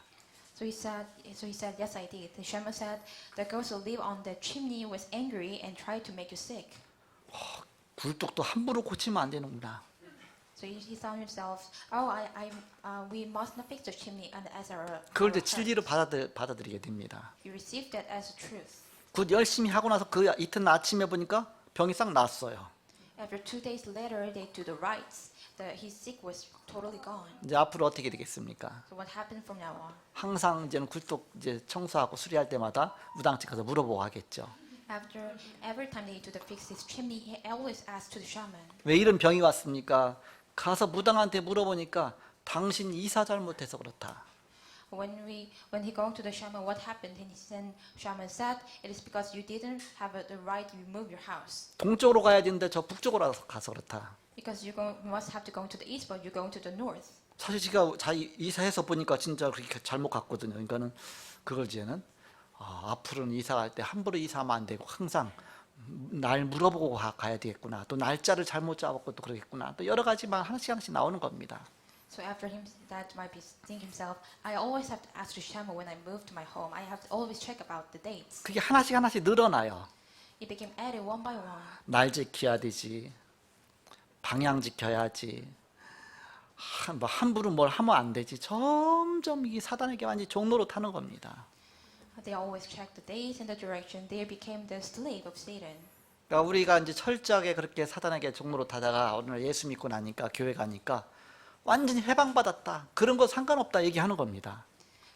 So he said, yes, I did. The shaman said, the ghost who live on the chimney was angry and tried to make you sick. 굴뚝도 함부로 고치면 안 되는구나. So he thought himself, we must not fix the chimney and as our. 그걸 이제 진리로 받아들이게 됩니다. He received that as a truth. 그 열심히 하고 나서 그 이튿날 아침에 보니까 병이 싹 났어요. After 2 days later, they do the rites. His sick was totally gone. 이제 앞으로 어떻게 되겠습니까? So what happened from now on? 항상 이제는 굴뚝 이제 청소하고 수리할 때마다 무당집 가서 물어보고 하겠죠. After every time they do the fix his chimney, he always asks to the shaman. 왜 이런 병이 왔습니까? 가서 무당한테 물어보니까 당신 이사 잘못해서 그렇다. When he going to the shaman, what happened? And shaman said, it is because you didn't have the right to remove your house. 동쪽으로 가야 되는데 저 북쪽으로 가서 그렇다. Because you must have to go to the east, but you're going to the north. 사실 제가 이사해서 보니까 진짜 그렇게 잘못 갔거든요. 그러니까는 그걸 이제는 앞으로는 이사 갈 때 함부로 이사하면 안 되고 항상 날 물어보고 가야 되겠구나. 또 날짜를 잘못 잡았고 또 그러겠구나. 또 여러 가지만 하나씩 나오는 겁니다. So after him, that might be think himself, I always have to ask the shaman when I move to my home. I have to always check about the dates. 그게 하나씩 늘어나요. It became added one by one. 날 지켜야 되지. 방향 지켜야지. 뭐 함부로 뭘 하면 안 되지. 점점 이게 사단에게 완전히 종로로 타는 겁니다. They always checked the dates and the direction. They became the slave of Satan. 그러니까 우리가 이제 철저하게 그렇게 사단에게 종로로 타다가 오늘 예수 믿고 나니까 교회 가니까 완전히 해방받았다. 그런 거 상관없다 얘기하는 겁니다.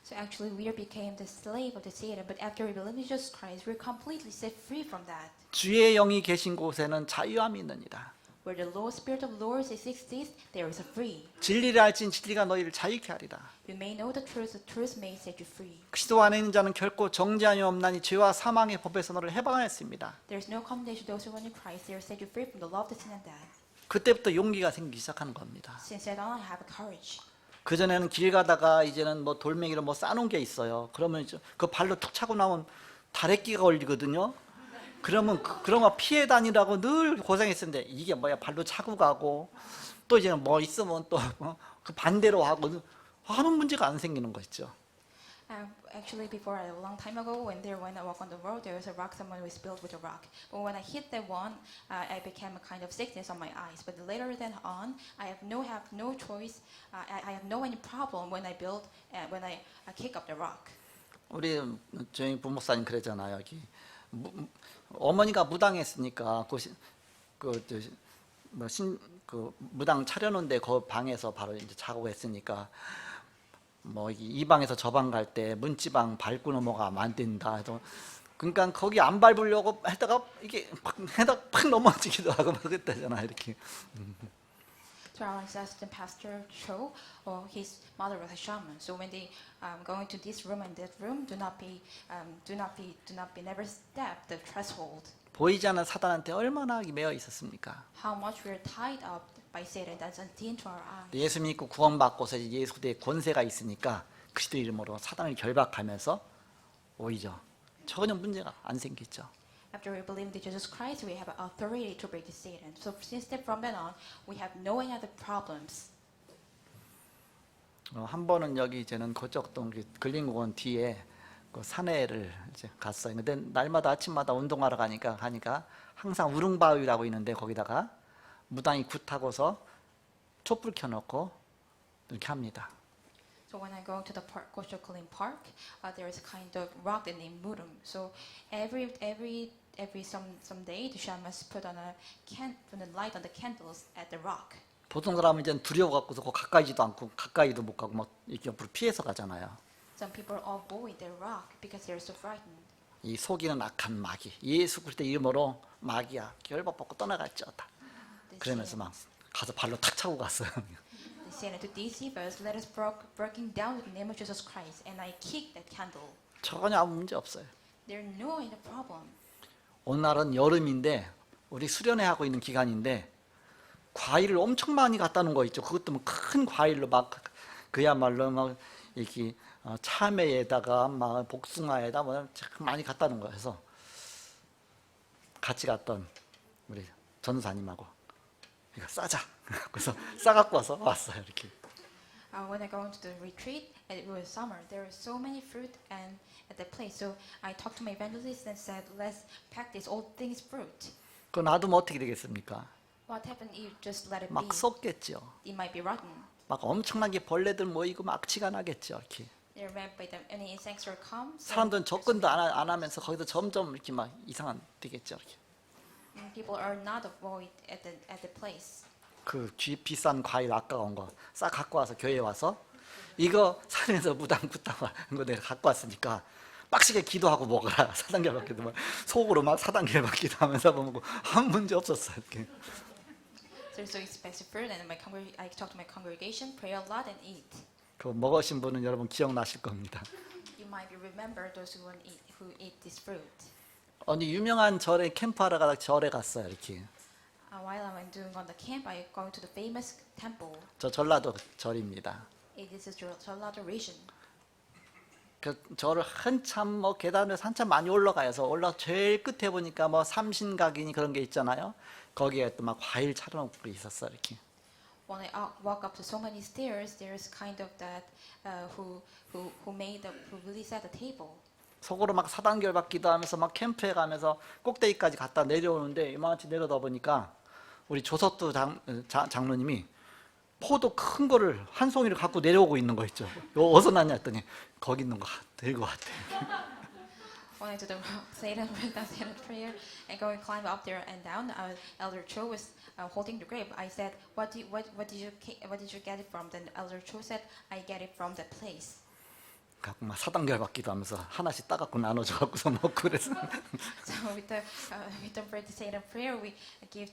So actually, we became the slave of the Satan. But after we believe in Jesus Christ, we're completely set free from that. 주의 영이 계신 곳에는 자유함이 있느니라. Where the Lord Spirit of Lord exists, there is a free. 진리를 알진 진리가 너희를 자유케 하리라. You may know the truth may set you free. 그리스도 안에 있는 자는 결코 정죄함이 없나니 죄와 사망의 법에서 너를 해방하였습니다. There is no condemnation to those who are in Christ. They are set you free from the law of the sin and death. 그때부터 용기가 생기기 시작하는 겁니다. Since that on, I have courage. 그 전에는 길 가다가 이제는 뭐 돌멩이로 뭐 싸놓은 게 있어요. 그러면 그 발로 툭 차고 나면 다래끼가 걸리거든요. 그러면 그런 거 피해 다니라고 늘 고생했었는데 이게 뭐야 발로 차고 가고 또 이제 뭐 있으면 또 그 반대로 하고 아무 문제가 안 생기는 거 있죠. Actually, before a long time ago, when I walk on the road, there was a rock. Someone was built with a rock. But when I hit that one, I became a kind of sickness on my eyes. But later than on, I have no choice. I have no any problem when I kick up the rock. 우리 저희 부목사님 그러잖아요. 여기 어머니가 무당했으니까 그 무당 차려놓은데 그 방에서 바로 이제 자고 했으니까 뭐 이 방에서 저 방 갈 때 문지방 밟고 넘어가면 안 된다 해서 그러니까 거기 안 밟으려고 했다가 이게 팍 넘어지기도 하고 막 그랬다잖아 이렇게. So our assistant pastor Cho, his mother was a shaman. So when they go into this room and that room, do not be, never step the threshold. 보이지 않는 사단한테 얼마나 매여 있었습니까? How much we are tied up by Satan that's unseen to our eyes. 예수 믿고 구원받고서 예수의 권세가 있으니까 그리스도 이름으로 사단을 결박하면서 오히려 전혀 문제가 안 생겼죠. After we believe in Jesus Christ, we have authority to break the Satan. So since then, from then on, we have no any other problems. 한 번은 여기 이제는 그쪽동 근린공원 뒤에 그 산에를 이제 갔어요. 근데 날마다 아침마다 운동하러 가니까 항상 우릉바위라고 있는데 거기다가 무당이 굿하고서 촛불 켜놓고 이렇게 합니다. So when I go to the park, Koshokkolin Park, there is a kind of rock named Murum. So every some day, the shamans put on a light on the candles at the rock. 보통 사람은 이제 두려워갖고서 가까이지도 않고 가까이도 못 가고 막 이렇게 옆으로 피해서 가잖아요. Some people all avoid the rock because they're so frightened. 이 속이는 악한 마귀, 예수 그리스도 이름으로 마귀야 결박받고 떠나갈지어다. 그러면서 막 가서 발로 탁 차고 갔어요. The Satan to deceive us, let us breaking down in the name of Jesus Christ, and I kicked that candle. 전혀 아무 문제 없어요. There's no any problem. 오늘날은 여름인데 우리 수련회 하고 있는 기간인데 과일을 엄청 많이 갖다 놓은 거 있죠. 그것도 뭐 큰 과일로 막 그야말로 막 이렇게 참외에다가 막 복숭아에다 뭐 많이 갖다 놓은 거예요. 그래서 같이 갔던 우리 전사님하고 이거 싸자. 그래서 싸갖고 왔어요. 이렇게. When I go into the retreat, and it was summer, there were so many fruit and at the place. So I talked to my evangelist and said, let's pack this all things fruit. 그거 놔두면 어떻게 되겠습니까? What happened if you just let it 막 be? 썩겠죠. It might be rotten. 막 엄청나게 벌레들 모이고 막 악취가 나겠죠. 이렇게. There might be any insects will come. 사람들은 접근도 안 하면서 거기서 점점 이렇게 막 이상한 되겠죠. 이렇게. People are not avoid at the place. 그 비싼 과일 아까운 거 싹 갖고 와서 교회에 와서 이거 산에서 무당 굿다고 한 거 내가 갖고 왔으니까 빡시게 기도하고 먹어라. 사단결박기도 막 속으로 막 사단결박기도 하면서 먹고 아무 문제 없었어요. 이렇게. So it's so expensive fruit, and I talk to my congregation, pray a lot, and eat. 그거 먹으신 분은 여러분 기억나실 겁니다. You might remember those who eat this fruit. 어느 유명한 절에 캠프하러 가다 절에 갔어요. 이렇게. While I'm doing on the camp, I go to the famous temple. 저 전라도 절입니다. It is a Jeollado region. 그 절을 한참 뭐 계단을 한참 많이 올라가서 제일 끝에 보니까 뭐 삼신각이니 그런 게 있잖아요. 거기에 또 막 과일 차려놓고 있었어 이렇게. When I walk up to so many stairs, there's kind of that who really set the table. 속으로 막 사단결박 기도하면서 막 캠프에 가면서 꼭대기까지 갔다 내려오는데 이만치 내려다 보니까 우리 조석두 장로님이 포도 큰 거를 한 송이를 갖고 내려오고 있는 거 있죠. 이거 어디서 났냐 했더니 거기 있는 거 들고 왔대. When I do the Satan prayer and going climb up there and down, Elder Cho was holding the grape. I said, what did you get it from? Then Elder Cho said, I get it from that place. 갖고 막 사단결박 기도하면서 하나씩 따갖고 나눠줘 갖고서 먹고 그래서. So with the Satan prayer, we give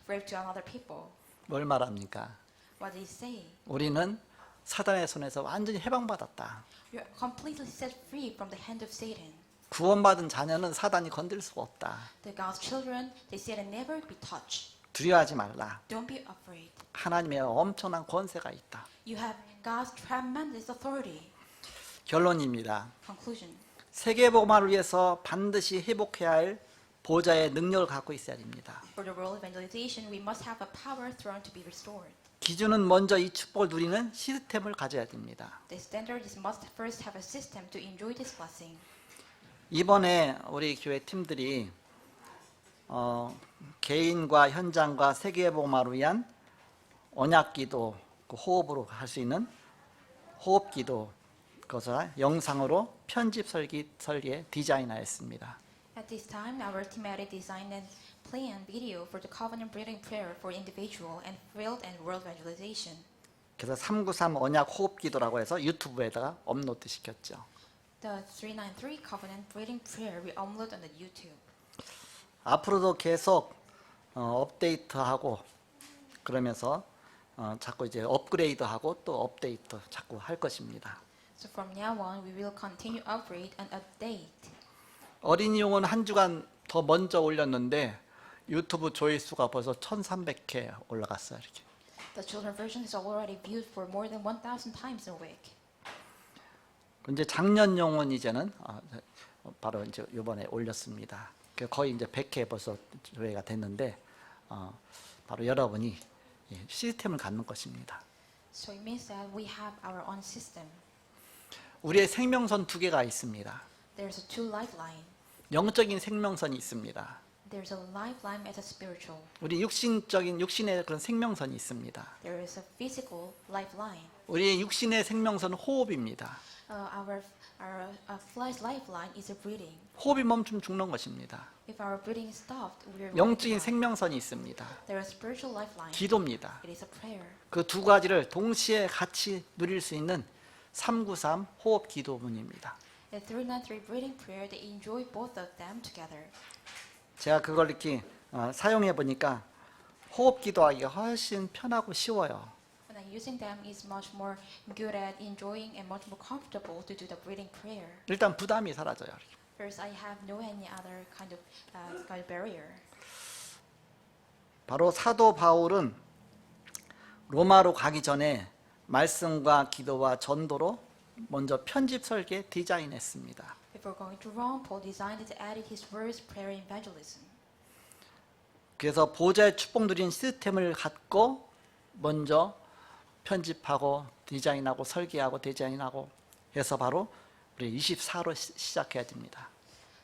grape to another people. 뭘 말합니까? What did he say? 우리는 사단의 손에서 완전히 해방받았다. You are completely set free from the hand of Satan. 구원받은 자녀는 사단이 건들 수가 없다. The God's children, they Satan never be touched. 두려워하지 말라. Don't be afraid. 하나님의 엄청난 권세가 있다. You have God's tremendous authority. 결론입니다. Conclusion. 세계복음화를 위해서 반드시 회복해야 할 보좌의 능력을 갖고 있어야 됩니다. For the world evangelization, we must have a power throne to be restored. 기준은 먼저 이 축복을 누리는 시스템을 가져야 됩니다. The standard is must first have a system to enjoy this blessing. 이번에 우리 교회 팀들이 개인과 현장과 세계복음화를 위한 언약기도, 그 호흡으로 할 수 있는 호흡기도 그것을 영상으로 편집 설계 디자인하였습니다. At this time, our team added design and plan video for the covenant breathing prayer for individual and field and world evangelization. 그래서 393 언약 호흡기도라고 해서 유튜브에다가 업로드 시켰죠. The 393 covenant breathing prayer we upload on the YouTube. 앞으로도 계속 업데이트하고 그러면서 자꾸 이제 업그레이드하고 또 업데이트 자꾸 할 것입니다. So from now on, we will continue upgrade and update. 어린이 용어는 한 주간 더 먼저 올렸는데 유튜브 조회수가 벌써 1,300회 올라갔어요. 이렇게. The children version is already viewed for more than 1,000 times a week. 이제 작년 용어는 이제는 바로 이제 이번에 올렸습니다. 거의 이제 100회 벌써 조회가 됐는데 바로 여러분이 시스템을 갖는 것입니다. So it means that we have our own system. 우리의 생명선 두 개가 있습니다. There's a two lifeline. 영적인 생명선이 있습니다. There's a lifeline as a spiritual. 우리 육신의 그런 생명선이 있습니다. There is a physical lifeline. 우리의 육신의 생명선은 호흡입니다. Our flesh lifeline is a breathing. 호흡이 멈추면 죽는 것입니다. If our breathing stopped, we are 영적인 생명선이 있습니다. There is a spiritual lifeline. 기도입니다. It is a prayer. 그 두 가지를 동시에 같이 누릴 수 있는 393 호흡 기도문입니다. The 393 breathing prayer, they enjoy both of them together. 제가 그걸 이렇게 사용해 보니까 호흡 기도하기가 훨씬 편하고 쉬워요. When I'm using them, it's much more good at enjoying and much more comfortable to do the breathing prayer. 일단 부담이 사라져요. First, I have no any other kind of barrier. 바로 사도 바울은 로마로 가기 전에 말씀과 기도와 전도로 먼저 편집 설계 디자인했습니다. Before going to Rome, Paul designed and added his words, prayer, and evangelism. 그래서 보좌의 축복 누린 시스템을 갖고 먼저 편집하고 디자인하고 설계하고 디자인하고 해서 바로 우리 24로 시작해야 됩니다.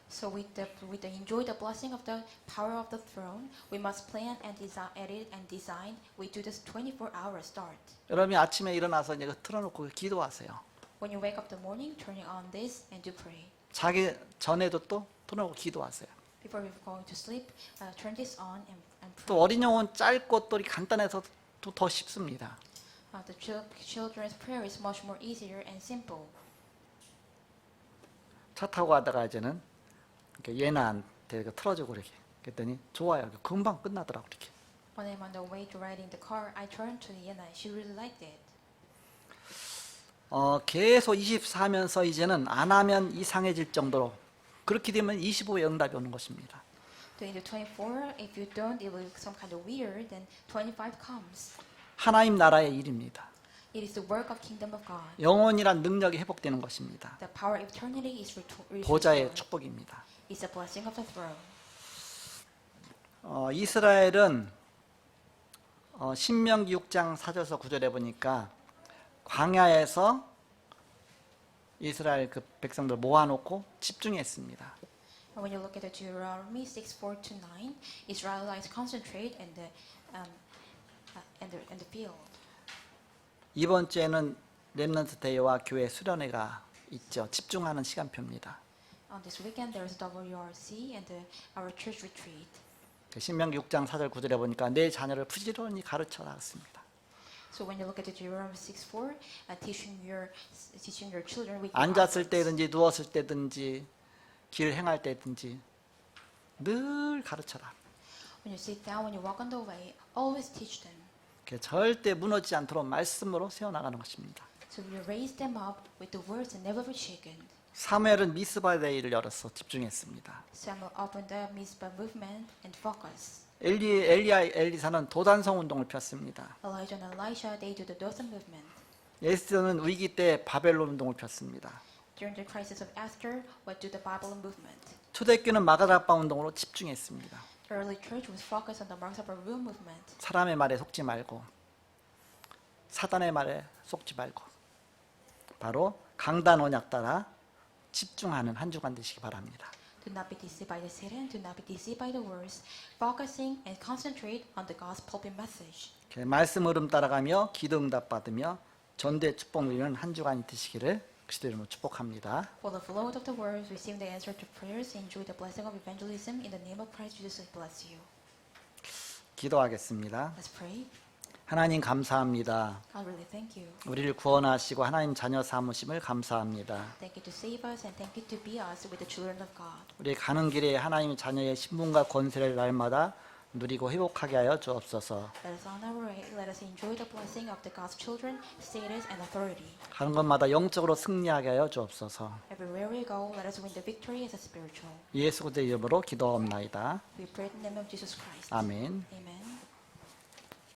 So with the enjoy the blessing of the power of the throne, we must plan and design, edit and design. We do this 24-hour start. 여러분이 아침에 일어나서 이제 틀어놓고 기도하세요. When you wake up in the morning, turning on this and do pray. 자기 전에도 또 틀어놓고 기도하세요. Before you're going to sleep, turn this on and pray. 또 어린 영혼 짧고 또 간단해서 또 더 쉽습니다. The children's prayer is much more easier and simple. 차 타고 가다가 이제는 이렇게 얘나한테 틀어주고 이렇게 그랬더니 좋아요. 금방 끝나더라고 이렇게. When I'm on the way to riding the car, I turn to Yena. She really liked it. 계속 24하면서 이제는 안 하면 이상해질 정도로 그렇게 되면 25의 응답이 오는 것입니다. Doing the 24, if you don't, it will be some kind of weird. Then 25 comes. 하나님 나라의 일입니다. It is the work of kingdom of God. 영혼이란 능력이 회복되는 것입니다. The power of eternity is 보좌의 restored. 축복입니다. It's a blessing of the throne. 이스라엘은 신명기 6장 4절에서 9절에 보니까 광야에서 이스라엘 그 백성들 모아놓고 집중했습니다. And when you look at the Deuteronomy 6:4-9, Israelites concentrate in the field. 이번 주에는 렘넌트 대회와 교회 수련회가 있죠. 집중하는 시간표입니다. On this weekend, there is WRC and our church retreat. 신명기 6장 4절 9절에 보니까 내 자녀를 부지런히 가르쳐라 했습니다. So when you look at the Deuteronomy 6:4, teaching your children with 앉았을 때든지 누웠을 때든지 길 행할 때든지 늘 가르쳐라. When you sit down, when you walk on the way, always teach them. 절대 무너지지 않도록 말씀으로 세워나가는 것입니다. So we raise them up with the words and never be shaken. 사무엘은 미스바 데이를 열어서 집중했습니다. Samuel opened the Mizpah movement and focus. 엘리사는 도단성 운동을 폈습니다. Elijah and Elisha, they do the Dothan movement. 에스더는 위기 때 바벨론 운동을 폈습니다. During the crisis of Esther, what do the Babylon movement? 초대교는 마가다락방 운동으로 집중했습니다. The early church was focused on the Marks of a Room movement. 사람의 말에 속지 말고 사단의 말에 속지 말고 바로 강단 언약 따라 집중하는 한 주간 되시기 바랍니다. Do not be deceived by the Satan. Do not be deceived by the words. Focusing and concentrate on the God's pulpit message. 이렇게 말씀 흐름 따라가며 기도 응답 받으며 전대 축복 누리는 한 주간이 되시기를 그리스도 이름으로 축복합니다. For the flow of the words, receive the answer to prayers, enjoy the blessing of evangelism. In the name of Christ Jesus, I bless you. 기도하겠습니다. Let's pray. 하나님 감사합니다. God, really thank you. 우리를 구원하시고 하나님 자녀 삼으심을 감사합니다. Thank you to save us and thank you to be us with the children of God. 우리 가는 길에 하나님 자녀의 신분과 권세를 날마다 누리고 회복하게 하여 주옵소서. Let us on our way. Let us enjoy the blessing of the God's children, status and authority. 가는 곳마다 영적으로 승리하게 하여 주옵소서. Everywhere we go, let us win the victory as a spiritual. 예수 그리스도의 이름으로 기도하옵나이다. We pray in the name of Jesus Christ. 아멘. Amen.